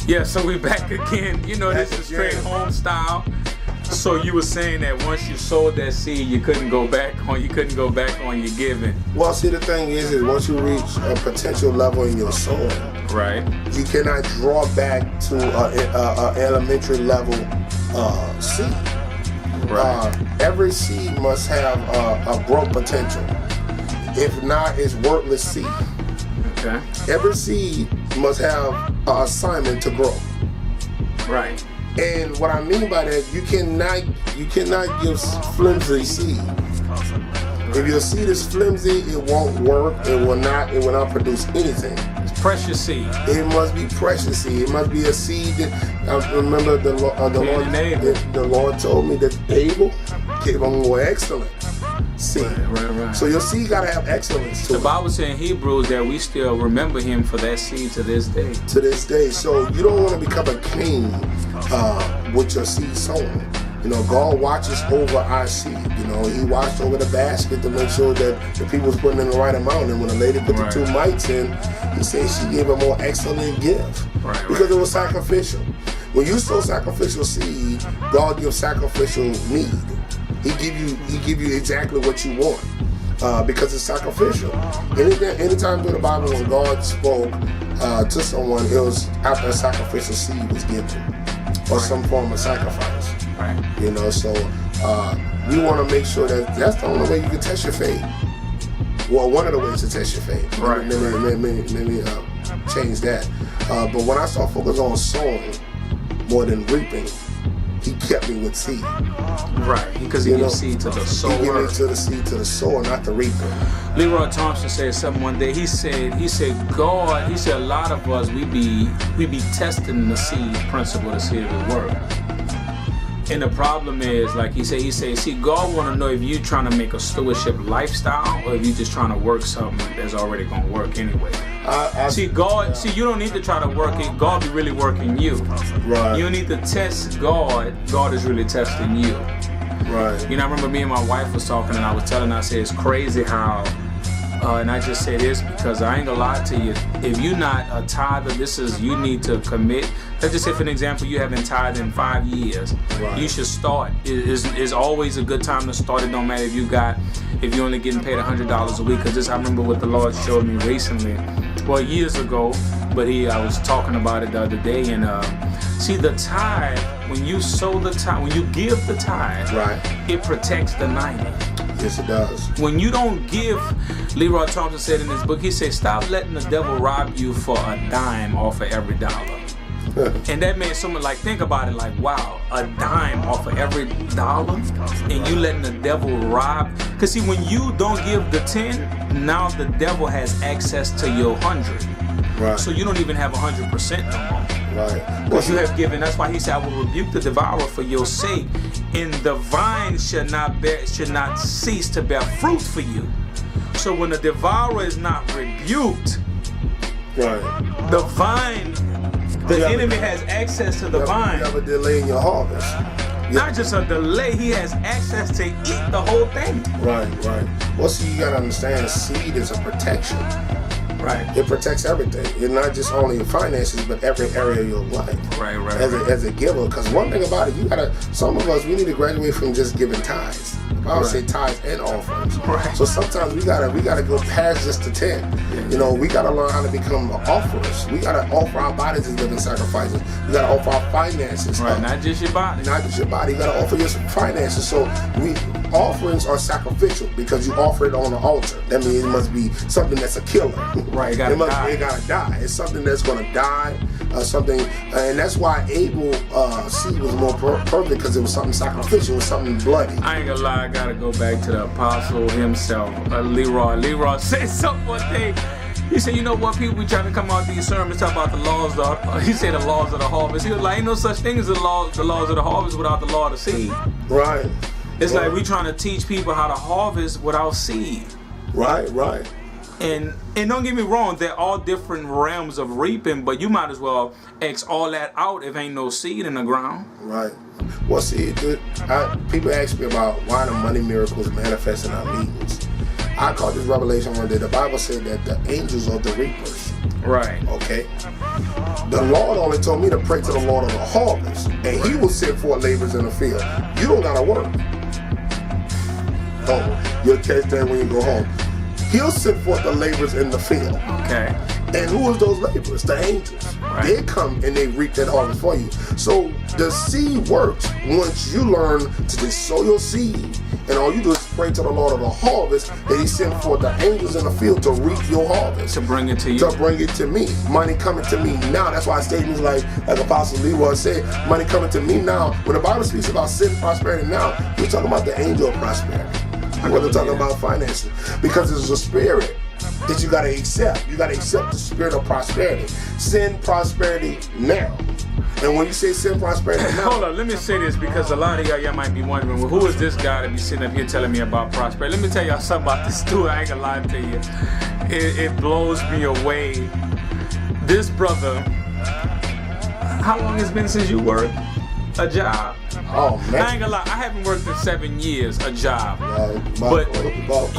Yeah, so we back again. You know, this is straight home style. So you were saying that once you sowed that seed, you couldn't go back on your giving. Well, see, the thing is once you reach a potential level in your sowing, right, you cannot draw back to an elementary level seed. Right. Every seed must have a growth potential. If not, it's worthless seed. Okay. Every seed must have an assignment to grow. Right. And what I mean by that, you cannot give flimsy seed. If your seed is flimsy, it won't work. It will not produce anything. It's precious seed. It must be precious seed. It must be a seed that I remember the Lord told me that Abel gave him more excellent seed. Right. So your seed gotta have excellence to it. The Bible says in Hebrews that we still remember him for that seed to this day. To this day. So you don't want to become a king with your seed sown. You know, God watches over our seed. You know, he watched over the basket to make sure that the people was putting in the right amount. And when the lady put the 2 mites in, he said she gave a more excellent gift. Because it was sacrificial. When you sow sacrificial seed, God gives sacrificial need. He give you exactly what you want. Because it's sacrificial. Anytime through the Bible when God spoke to someone, it was after a sacrificial seed was given. Or some form of sacrifice. Right. You know, so we want to make sure that that's the only way you can test your faith. Well, one of the ways to test your faith. Right. Let me change that. But when I start focusing on sowing more than reaping, he kept me with seed. Right, because he gives seed to the sower. He gives to the seed to the sower, not the reaper. Leroy Thompson said something one day. He said a lot of us we be testing the seed principle to see if it works. And the problem is, like he said, see, God want to know if you trying to make a stewardship lifestyle or if you just trying to work something that's already going to work anyway. You don't need to try to work it. God be really working you. Right. You don't need to test God. God is really testing you. Right. You know, I remember me and my wife was talking and I was telling her, I said, it's crazy how, and I just say this because I ain't gonna lie to you, if you're not a tither, you need to commit. Let's just say for an example, you haven't tithed in 5 years. Right. You should start. It's always a good time to start. It don't matter if you're only getting paid $100 a week, because I remember what the Lord showed me recently, well, years ago, but I was talking about it the other day, and see, the tithe, when you sow the tithe, when you give the tithe, right, it protects the 90. Yes, it does. When you don't give, Leroy Thompson said in his book, he said, stop letting the devil rob you for a dime off of every dollar. And that made someone think about it, wow, a dime off of every dollar, and you letting the devil rob. Because see, when you don't give the 10, now the devil has access to your 100. Right. So you don't even have 100% no more. Right. Because you have given. That's why he said, I will rebuke the devourer for your sake, and the vine should not cease to bear fruit for you. So when the devourer is not rebuked, right, the vine, the enemy has access to the vine. You have a delay in your harvest. Not just a delay, he has access to eat the whole thing. Right. Well, see, you gotta understand, seed is a protection. Right. It protects everything. It's not just only your finances, but every area of your life. Right. As a giver, because one thing about it, some of us, we need to graduate from just giving tithes. I would say tithes and offerings. Right. So sometimes we gotta go past just the 10. You know, we gotta learn how to become offerers. We gotta offer our bodies as living sacrifices. We gotta offer our finances. Right. Not just your body. Not just your body. You gotta offer your finances. So offerings are sacrificial because you offer it on the altar. That means it must be something that's a killer. Right. It gotta die. It's something that's gonna die. And that's why Abel's seed was more perfect, because it was something sacrificial. It was something bloody. I ain't gonna lie. I gotta go back to the apostle himself, Leroy. Leroy said something one day. He said, you know what, people be trying to come out these sermons talk about the laws he said the laws of the harvest. He was like, ain't no such thing as the laws of the harvest without the law of the seed. Right. It's like we trying to teach people how to harvest without seed. Right. And don't get me wrong, they're all different realms of reaping, but you might as well X all that out if ain't no seed in the ground. Right. Well, see, people ask me about why the money miracles manifest in our meetings. I caught this revelation one day. The Bible said that the angels are the reapers. Right. Okay. The Lord only told me to pray to the Lord of the harvest, and He will send forth laborers in the field. You don't gotta work. Oh, you'll catch that when you go home. He'll send forth the laborers in the field. Okay. And who is those laborers? The angels. Right. They come and they reap that harvest for you. So the seed works once you learn to just sow your seed, and all you do is pray to the Lord of the harvest that He sent forth the angels in the field to reap your harvest. To bring it to you. To bring it to me. Money coming to me now. That's why statements like Apostle Leroy said, money coming to me now. When the Bible speaks about sin, prosperity now, we're talking about the angel of prosperity. We're talking about finances. Because it's a spirit that you got to accept. You got to accept the spirit of prosperity. Send prosperity now. And when you say send prosperity now. Hold on, let me say this because a lot of y'all might be wondering, well, who is this guy to be sitting up here telling me about prosperity? Let me tell y'all something about this too. I ain't gonna lie to you. It blows me away. This brother, how long has it been since you worked a job? Oh, man. I ain't gonna lie, I haven't worked in 7 years, a job. But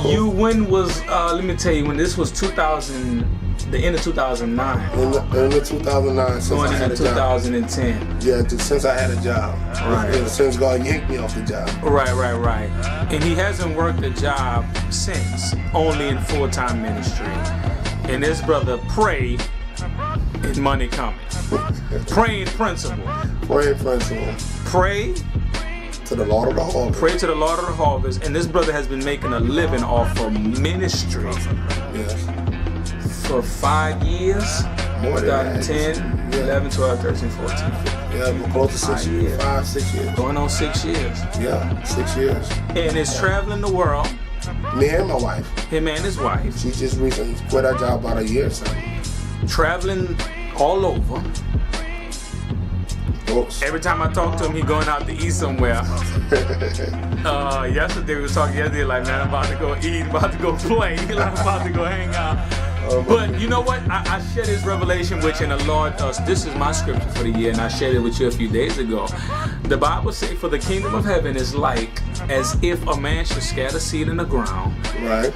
you, when was, let me tell you, when this was 2000, the end of 2009. In the 2009, since going I had into a job. 2010. Yeah, since I had a job. Right. Since God yanked me off the job. Right. And he hasn't worked a job since, only in full-time ministry. And this brother pray and money coming. Praying principle. Praying principle. Pray to the Lord of the harvest. Pray to the Lord of the harvest. And this brother has been making a living off of ministry. Yes. For 5 years. More than 2010, 11, 12, 13, 14, 15. Yeah, we're close to 6 years. 5, 6 years. Going on 6 years. Yeah, 6 years. And it's traveling the world. Me and my wife. Him and his wife. She just recently quit her job about a year or so. Traveling all over. Oops. Every time I talk to him, he going out to eat somewhere. Yesterday we was talking like, man, I'm about to go eat, about to go play, I'm about to go hang out. But you know what? I shared this revelation with you, and the Lord, this is my scripture for the year, and I shared it with you a few days ago. The Bible says, for the kingdom of heaven is like as if a man should scatter seed in the ground. Right.